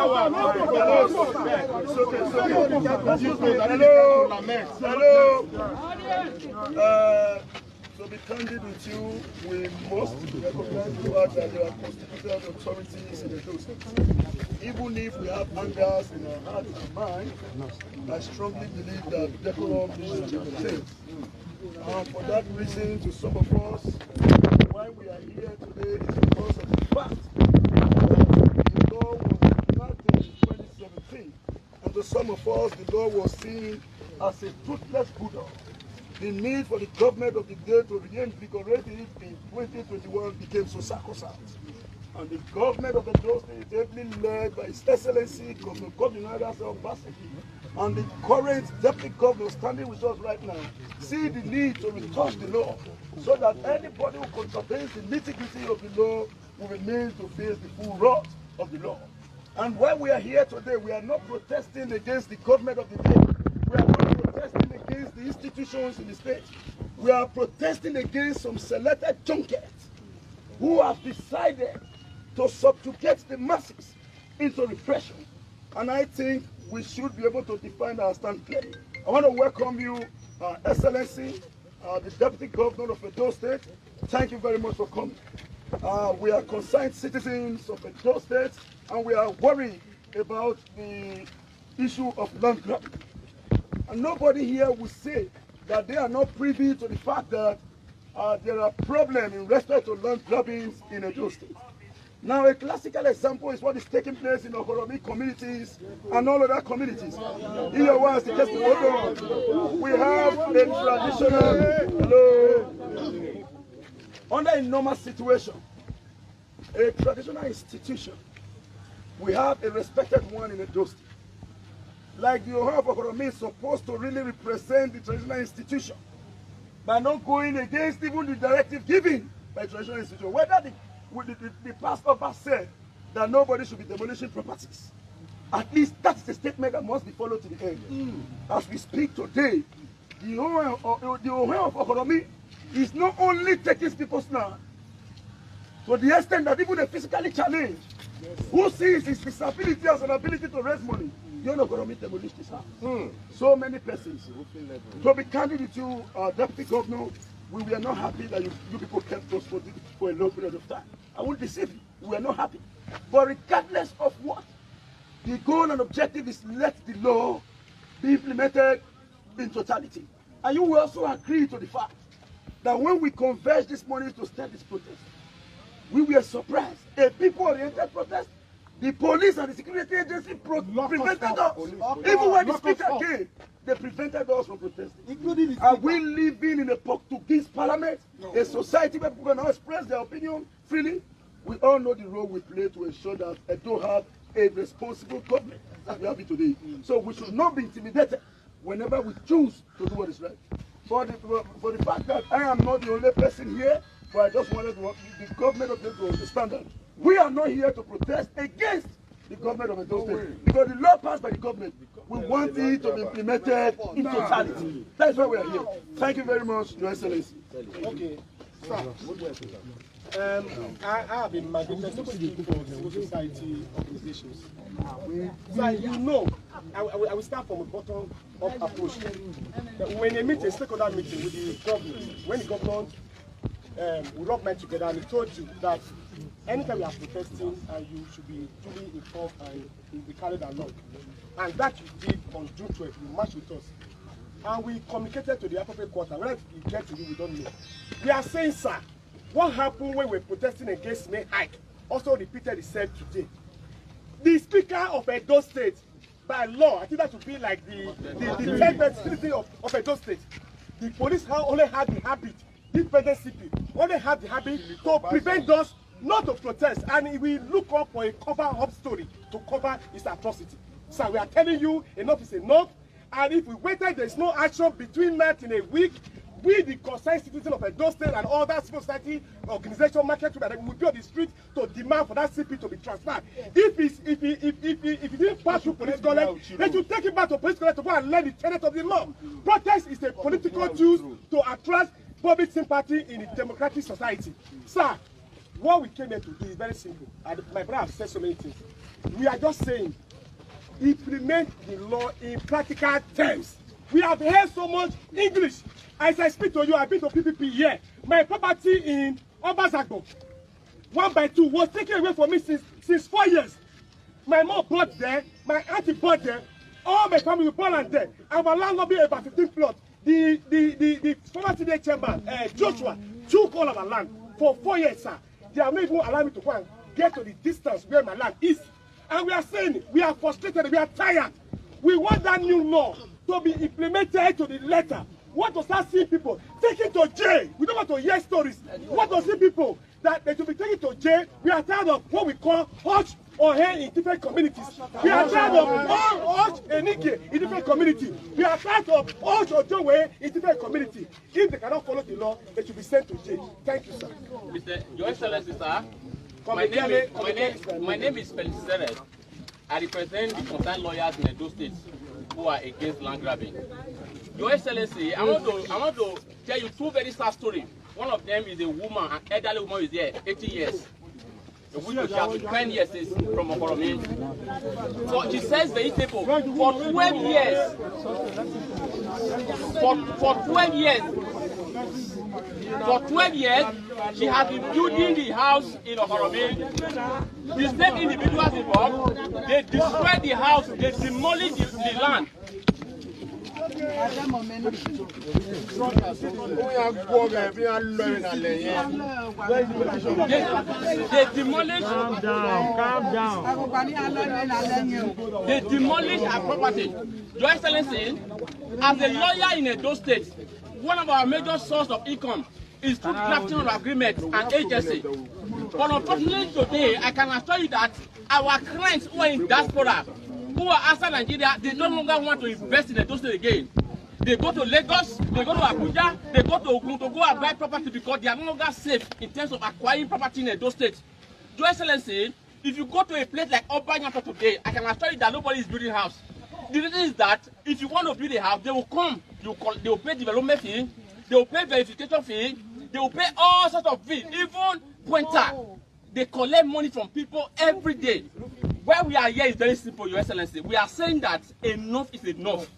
To be candid with you, we must recognize the fact that there are constitutional authorities in the state. Even if we have angers in our hearts and mind, I strongly believe that decorum should be maintained. For that reason, to some of us, why we are here today is because of the fact that the law was enacted in 2017, and to some of us, the law was seen as a toothless bulldog. The need for the government of the day to reinvigorate it in 2021 became so sacrosanct. And the government of the state, ably led by His Excellency Governor Godwin Obaseki, and the current deputy governor standing with us right now, see the need to retouch the law so that anybody who contravenes the nitty-gritty of the law will remain to face the full wrath of the law. And while we are here today, we are not protesting against the government of the day. We are not protesting against the institutions in the state. We are protesting against some selected junkets who have decided to subjugate the masses into repression. And I think we should be able to define our stand clearly. I want to welcome you, Excellency, the Deputy Governor of Edo State. Thank you very much for coming. We are concerned citizens of Edo State, and we are worried about the issue of land grabbing. And nobody here will say that they are not privy to the fact that there are problems in respect to land grabbings in Edo State. Now, a classical example is what is taking place in Okoromi communities and all other communities. Here was just we have a traditional, under a normal situation, a traditional institution. We have a respected one in Edo State. Like the Oha of Okoromi is supposed to really represent the traditional institution by not going against even the directive given by the traditional institution. Whether the past officer said that nobody should be demolishing properties. At least that is a statement that must be followed to the end. As we speak today, the Oha of Okoromi is not only taking people's land to the extent that even a physically challenged who sees his disability as an ability to raise money, the Oha of Okoromi demolished his house. So many persons. To be candid with you, Deputy Governor, we were not happy that you people kept us for a long period of time. I won't deceive you. We are not happy. But regardless of what, the goal and objective is let the law be implemented in totality. And you will also agree to the fact that when we converged this morning to start this protest, we were surprised. A people-oriented protest, the police and the security agency prevented us. Even when the speaker came, they prevented us from protesting. Are we living in a Portuguese parliament, a society where people can express their opinion freely? We all know the role we play to ensure that Edo have a responsible government that we have it today. So we should not be intimidated whenever we choose to do what is right. For the fact that I am not the only person here, but I just wanted the government of Edo to understand that we are not here to protest against the government of Edo State, because the law passed by the government, we want it to be implemented in totality. That is why we are here. Thank you very much, Your Excellency. Okay, sir. I have been mandated to speak for civil society organizations. So you know, I will start from a bottom-up approach. When they meet a stakeholder meeting with the government, when the government we rub minds together, and he told you that anytime you are protesting, you should be duly informed and you'll be carried along. And that you did on June 12th, you marched with us. And we communicated to the appropriate quarter. When we get to you, we don't know. We are saying, sir, what happened when we were protesting against May hike also repeated itself today. The Speaker of Edo State, by law, I think that should be like the citizen of Edo State. The police only had the habit, this present CP, only had the habit to prevent us not to protest, and we look up for a cover-up story to cover his atrocity. So we are telling you, enough is enough, and if we waited, there is no action between that in a week, we, the concerned citizens of Edo State and other civil society organization, market that will be on the street to demand for that CP to be transferred. If it didn't pass through police college, they should take it back to police college to go and learn the tenet of the law. Protest is a political tool to attract public sympathy in a democratic society. Sir, what we came here to do is very simple. And my brother has said so many things. We are just saying, implement the law in practical terms. We have heard so much English. As I speak to you, I've been to PPP here. My property in Obasagbo, 1 by 2, was taken away from me since 4 years. My mom bought there, my auntie bought there, all my family were born and there. Our landlord be about 15 plots. The former city chairman, Joshua, took all of our land for 4 years, sir. They are not even allowing me to go and get to the distance where my land is. And we are saying, we are frustrated, we are tired. We want that new law to be implemented to the letter. We want to start seeing people taken to jail. We don't want to hear stories. We want to see people that they should be taken to jail. We are tired of what we call hush or hair in different communities. We are tired of all hush and nike in different communities. We are tired of hush or joy in different communities. If they cannot follow the law, they should be sent to jail. Thank you, sir. Mr. Your Excellency, sir. My name is Felix Zeret. I represent the concerned lawyers in Edo State who are against land grabbing. Your Excellency, I want to tell you 2 very sad stories. One of them is a woman, an elderly woman who is there, 80 years. The widow, she has been 10 years from Okoromi. So she sells vegetables for 12 years. For 12 years. For 12 years, she has been building the house in Okoromi. The same individuals involved, they destroyed the house, they demolished the land. They demolished. Calm down. They demolished our property. Your Excellency, as a lawyer in Edo State, one of our major sources of income is through drafting of agreements and agency. But unfortunately today, I can assure you that our clients who are in diaspora, who are outside Nigeria, they no longer want to invest in Edo State again. They go to Lagos, they go to Abuja, they go to Ogun to go and buy property because they are no longer safe in terms of acquiring property in Edo State. Your Excellency, if you go to a place like Obanyata today, I can assure you that nobody is building a house. The reason is that if you want to build a house, they will come, they will pay development fee, they will pay verification fee, they will pay all sorts of fees, even pointer. They collect money from people every day. Where we are here is very simple, Your Excellency. We are saying that enough is enough.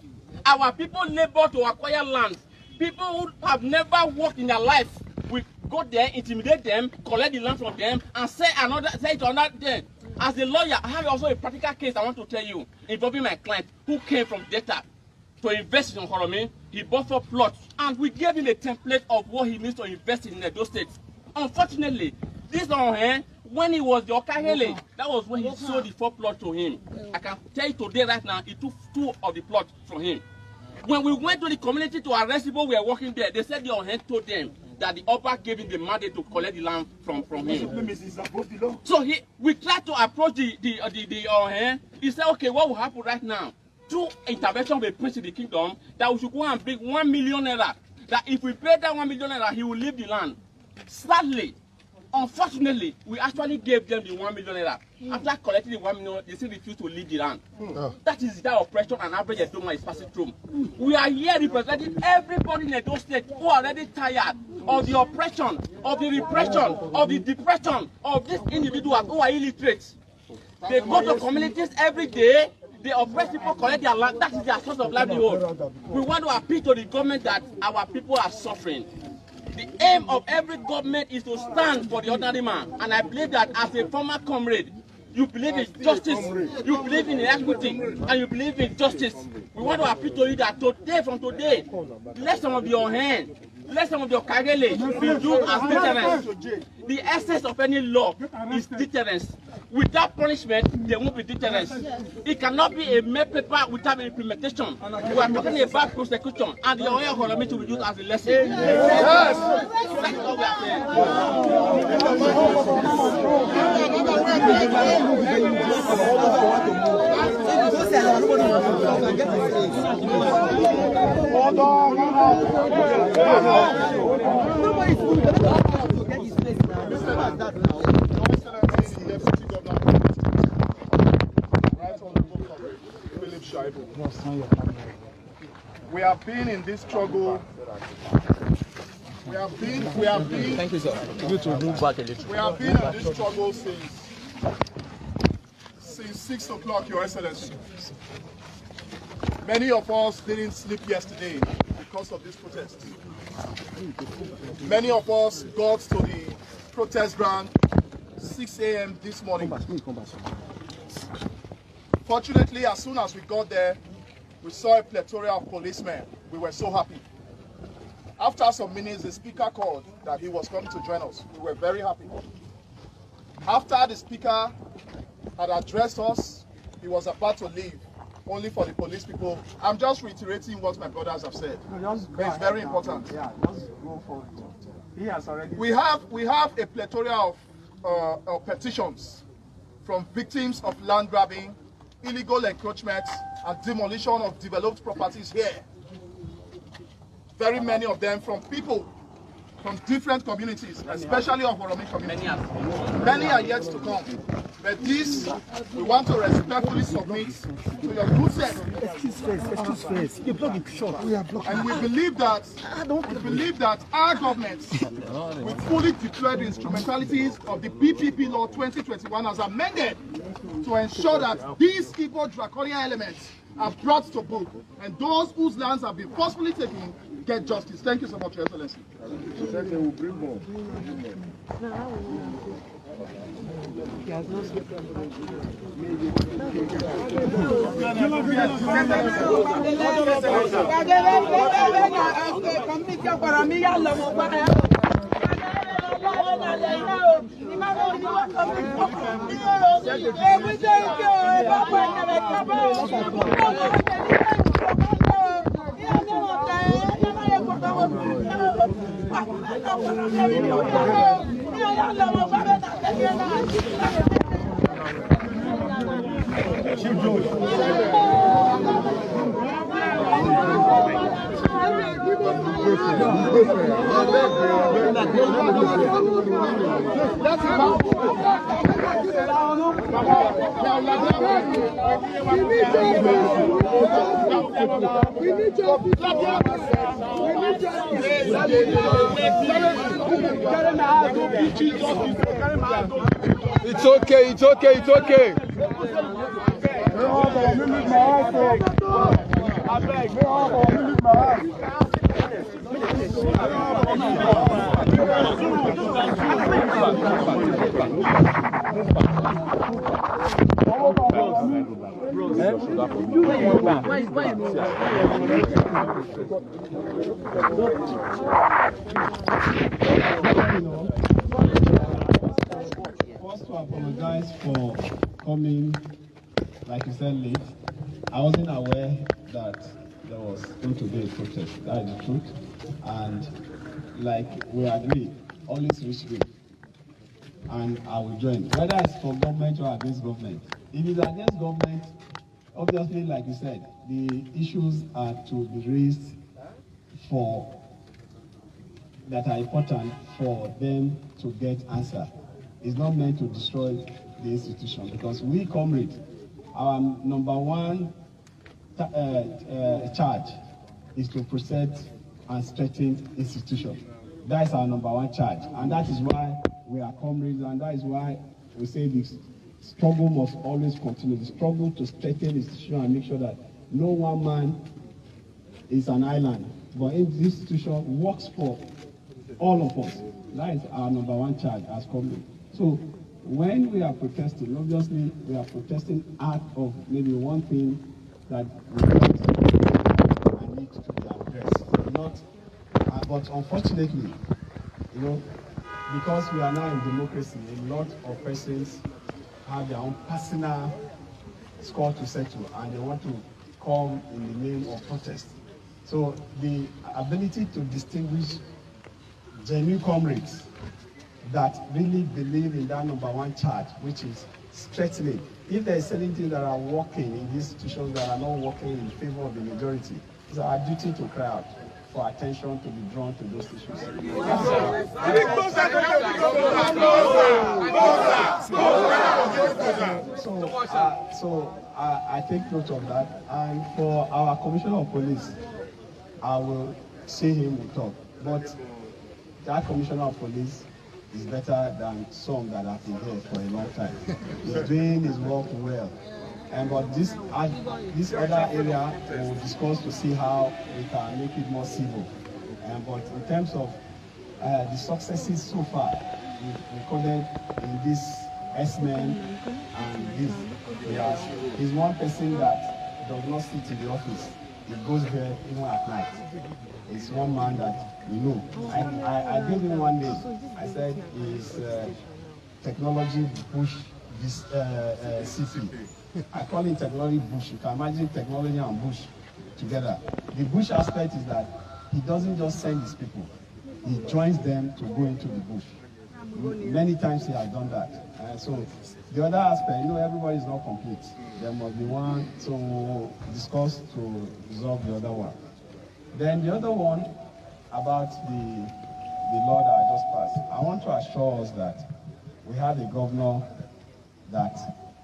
Our people labor to acquire land. People who have never worked in their life, we go there, intimidate them, collect the land from them, and say it to another day. As a lawyer, I have also a practical case I want to tell you involving my client who came from Delta to invest in Okoromi. He bought 4 plots, and we gave him a template of what he needs to invest in Edo State. Unfortunately, this on hand, when he was the Okahele, that was when he sold the 4 plots to him. I can tell you today, right now, he took 2 of the plots from him. When we went to the community to arrest people who were working there, they said the Ohen told them that the Oba gave him the mandate to collect the land from him. So we tried to approach the Ohen. He said, okay, what will happen right now? Through intervention of the prince in the kingdom, that we should go and bring 1 million naira. That if we pay that 1 million naira, he will leave the land. Sadly, unfortunately, we actually gave them the 1 million naira. After collecting the 1 million, they still refused to leave the land. That is that oppression and average Edoma is passing through. We are here representing everybody in Edo State who are already tired of the oppression, of the repression, of the depression of these individuals who are illiterate. They go to communities every day. They oppress people, collect their land. That is their source of livelihood. We want to appeal to the government that our people are suffering. The aim of every government is to stand for the ordinary man. And I believe that as a former comrade, you believe in justice, you believe in equity, and you believe in justice. We want to appeal to you that today, from today, let some of your hand, let some of your kagele be used as deterrence. The essence of any law is deterrence. Without punishment, there won't be deterrence. It cannot be a mere paper without implementation. We are talking about prosecution, and the oil economy to be used as a lesson. Yes. That's what we are We have been in this struggle. We have been. Thank you, sir. You to move back a little. We have been in this struggle since 6 o'clock, Your Excellency. Many of us didn't sleep yesterday because of this protest. Many of us got to the protest ground 6 a.m. this morning. Fortunately, as soon as we got there, we saw a plethora of policemen. We were so happy. After some minutes, the speaker called that he was coming to join us. We were very happy. After the speaker had addressed us, he was about to leave, only for the police people. I'm just reiterating what my brothers have said. But it's very important. Yeah, just go for it. He has already. We have a plethora of petitions from victims of land grabbing, illegal encroachment, and demolition of developed properties here. Very many of them from people from different communities, especially of Oromo community. Many are yet to come. But this, we want to respectfully submit to your good sense. And we believe that our government will fully deploy the instrumentalities of the PPP Law 2021 as amended to ensure that these evil draconian elements are brought to book, and those whose lands have been forcefully taken get justice. Thank you so much, Your Excellency. It's okay, it's okay, it's okay. First to apologize for coming, like you said, late. I wasn't aware that there was going to be a protest. That is the truth. And like we agree, always reach me. And I will join. Whether it's for government or against government. If it's against government, obviously, like you said, the issues are to be raised for that are important for them to get answer. It's not meant to destroy the institution, because we comrades, our number one charge is to protect and strengthen institution. That is our number one charge, and that is why we are comrades, and that is why we say this struggle must always continue. The struggle to strengthen the institution and make sure that no one man is an island, but in this institution works for all of us. That is our number one charge as comrades. So when we are protesting, obviously we are protesting out of maybe one thing that we need to be addressed. Not, but unfortunately, you know, because we are now in democracy, a lot of persons have their own personal score to settle, and they want to come in the name of protest. So the ability to distinguish genuine comrades that really believe in that number one charge, which is strengthening. If there is certain things that are working in these institutions that are not working in favor of the majority, it's our duty to cry out for attention to be drawn to those issues. So I take note of that. And for our Commissioner of Police, I will see him, we talk. But that Commissioner of Police is better than some that have been here for a long time. He's doing his work well. But this other area we'll discuss to see how we can make it more civil. But in terms of the successes so far, we've recorded in this S-Men and this, he's one person that does not sit in the office. He goes there even at night. It's one man that we know. I gave him one name. I said he's technology bush CP. I call it technology bush. You can imagine technology and bush together. The bush aspect is that he doesn't just send his people. He joins them to go into the bush. Many times he has done that. So the other aspect, everybody is not complete. There must be one to discuss to resolve the other one. Then the other one about the law that I just passed. I want to assure us that we have a governor that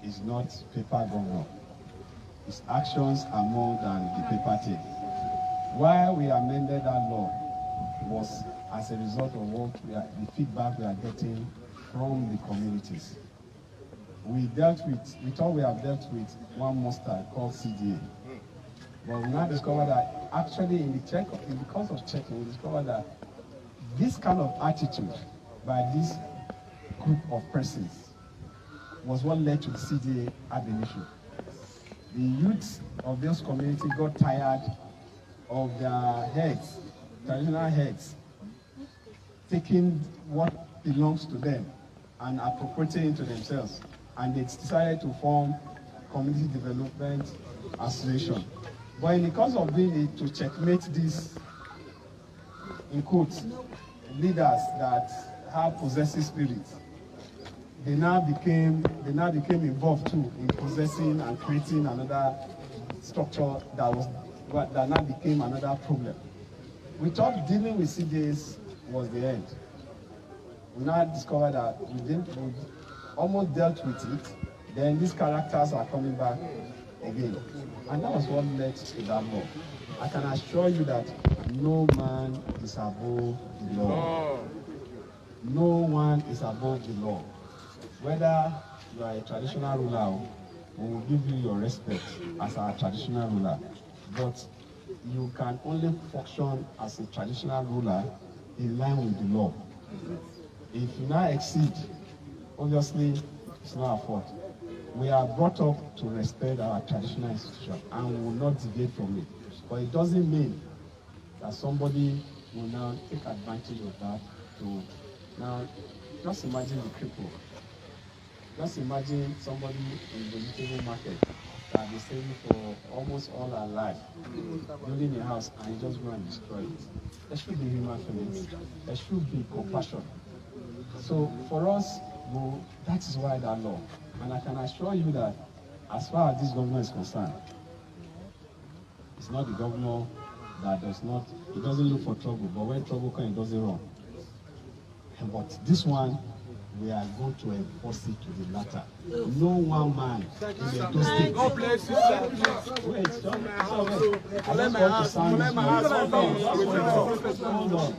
is not paper governor. His actions are more than the paper tape. Why we amended that law was as a result of the feedback we are getting from the communities. We thought we have dealt with one monster called CDA. But we now discovered that actually in the course of checking, we discovered that this kind of attitude by this group of persons was what led to the CDA ab initio. The youths of those communities got tired of their heads, traditional heads, taking what belongs to them and appropriating it to themselves. And they decided to form Community Development Association. But in the course of doing it, to checkmate these, in quotes, leaders that have possessive spirits, they now became involved too in possessing and creating another structure that now became another problem. We thought dealing with CDAs was the end. We now discovered that we almost dealt with it. Then these characters are coming back again, and that was what led to that law. I can assure you that no man is above the law. No one is above the law. Whether you are a traditional ruler, we will give you your respect as our traditional ruler. But you can only function as a traditional ruler in line with the law. If you now exceed, obviously it's not our fault. We are brought up to respect our traditional institution and we will not deviate from it. But it doesn't mean that somebody will now take advantage of that to now just imagine the cripple. Just imagine somebody in the vegetable market that is saving for almost all our life, building a house and you just go and destroy it. There should be human feelings. There should be compassion. So for us, that is why that law. And I can assure you that as far as this government is concerned, it's not the governor that he doesn't look for trouble, but when trouble comes, he does it wrong. But this one, we are going to enforce it to the latter. No one man in the two states. God bless you, sir. Wait, hold on.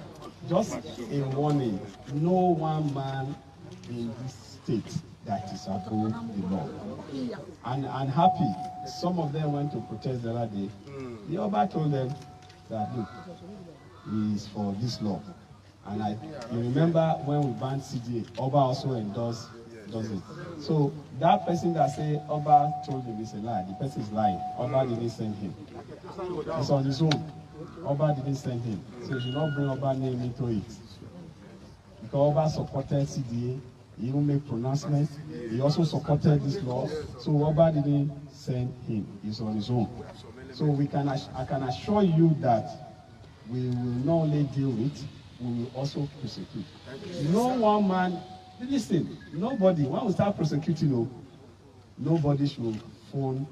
Just a warning. No one man in this state that is above the law. And happy, some of them went to protest the other day. The Oba told them that, look, he is for this law. And you remember when we banned CDA, Oba also does it. So that person that say Oba told him is a lie, the person is lying. Oba didn't send him. It's on his own. Oba didn't send him. So you should not bring Oba name into it. Because Oba supported CDA, he even made pronouncements. He also supported this law. So Oba didn't send him. He's on his own. So I can assure you that we will not only deal with, we will also prosecute. No one man, listen, nobody, when we start prosecuting, nobody should phone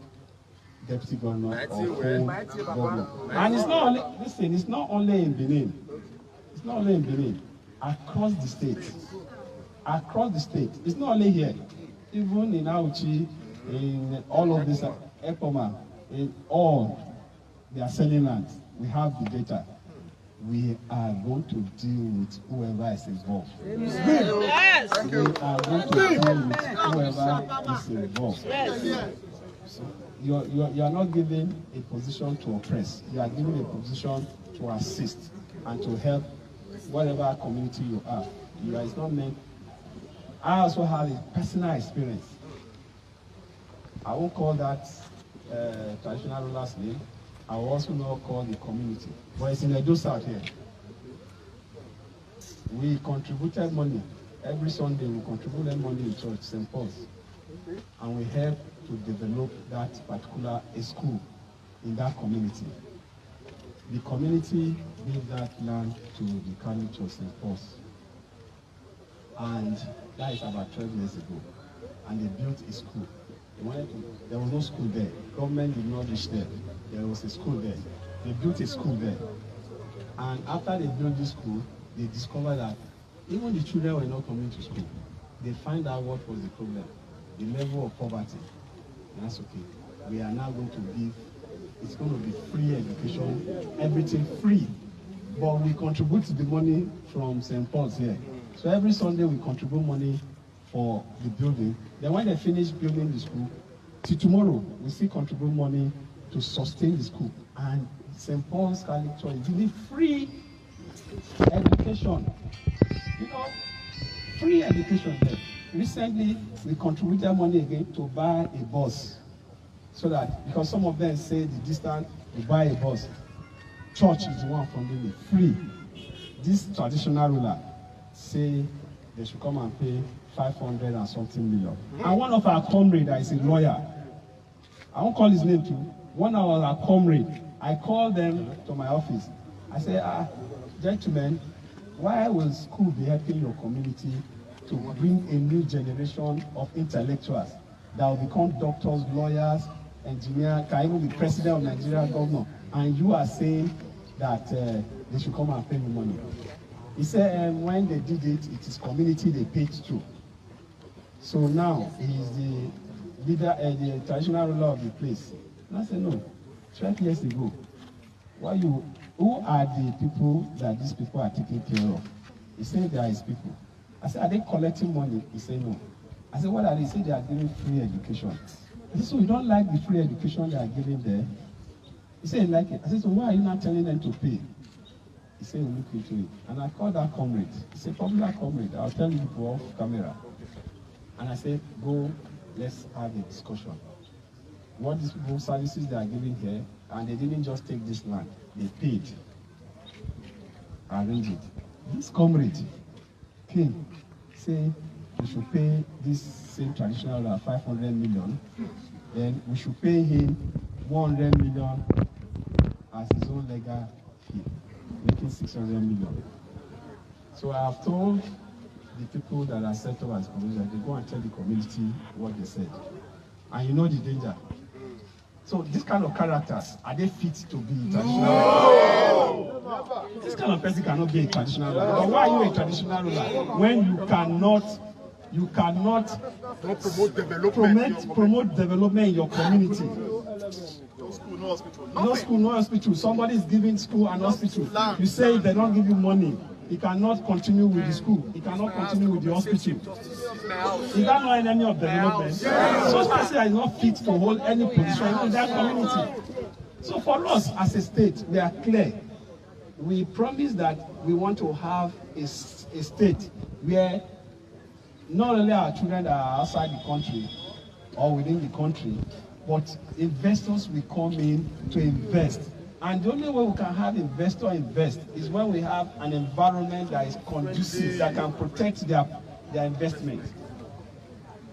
deputy governor or phone governor. And it's not only, listen, it's not only in Benin. It's not only in Benin. Across the state. Across the state. It's not only here. Even in Auchi, in all of this, Ekoma, in all, they are selling land. We have the data. we are going to deal with whoever is involved. Yes. We are going to deal with whoever is involved. So you are not given a position to oppress. You are given a position to assist and to help whatever community you are. You are, it's not meant. I also have a personal experience. I won't call that traditional ruler's name. I will also not call the community. But it's in Edo South here. We contributed money. Every Sunday we contributed money in church, St. Paul's. And we helped to develop that particular school in that community. The community gave that land to the Catholic Church, St. Paul's. And that is about 12 years ago. And they built a school. There was no school there. Government did not reach there. There was a school there. They built a school there. And after they built this school, they discovered that even the children were not coming to school. They find out what was the problem, the level of poverty. And that's okay. We are now going to give, it's going to be free education, everything free. But we contribute the money from St. Paul's here. So every Sunday we contribute money for the building. Then when they finish building the school, till tomorrow, we still contribute money to sustain the school. And St. Paul's Catholic Church is giving free education. You know, free education there. Recently, we contributed money again to buy a bus. So that, because some of them say the distance, you buy a bus. Church is the one funding it, free. This traditional ruler say they should come and pay 500 and something million. And one of our comrades that is a lawyer, I won't call his name too, one of our comrades, I called them to my office. I said, gentlemen, why will school be helping your community to bring a new generation of intellectuals that will become doctors, lawyers, engineers, can even be president of Nigeria, governor, and you are saying that they should come and pay me money? He said when they did it, it is community they paid to. So now he is the leader, the traditional ruler of the place. And I said, no, 12 years ago, who are the people that these people are taking care of? He said they are his people. I said, are they collecting money? He said, no. I said, what are they? He said they are giving free education. I said, so you don't like the free education they are giving there? He said, he like it. I said, so why are you not telling them to pay? He said, we'll look into it. And I called that comrade. He's a popular comrade. I'll tell you people off camera. And I said, go, let's have a discussion. What these people services they are giving here, and they didn't just take this land, they paid. Arrange it. This comrade came, say we should pay this same traditional 500 million, then we should pay him 100 million as his own legal fee, making 600 million. So I have told the people that are set up as community, they go and tell the community what they said. And you know the danger. So this kind of characters, are they fit to be traditional? No! This kind of person cannot be a traditional ruler. But why are you a traditional ruler when you cannot promote development in your community? No school, no hospital. No school, no hospital. Somebody is giving school and hospital. You say they don't give you money, he cannot continue with the school. He cannot continue with the hospital. He doesn't know any of development. So person is not fit to hold any position in that community. So for us as a state, we are clear. We promise that we want to have a state where not only our children that are outside the country or within the country, but investors will come in to invest. And the only way we can have investors invest is when we have an environment that is conducive, that can protect their investment.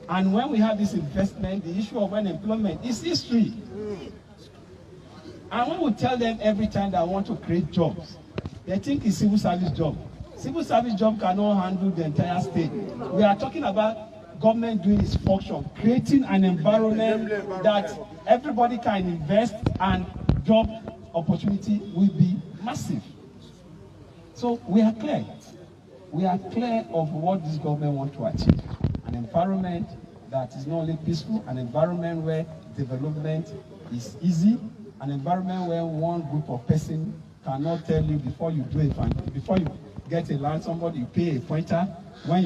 And when we have this investment, the issue of unemployment is history. And when we tell them every time that I want to create jobs, they think it's civil service job. Civil service job cannot handle the entire state. We are talking about government doing its function, creating an environment that everybody can invest and job opportunity will be massive. So we are clear. We are clear of what this government wants to achieve. An environment that is not only peaceful, an environment where development is easy, an environment where one group of persons cannot tell you before you do it, and before you get a land, somebody you pay a pointer. When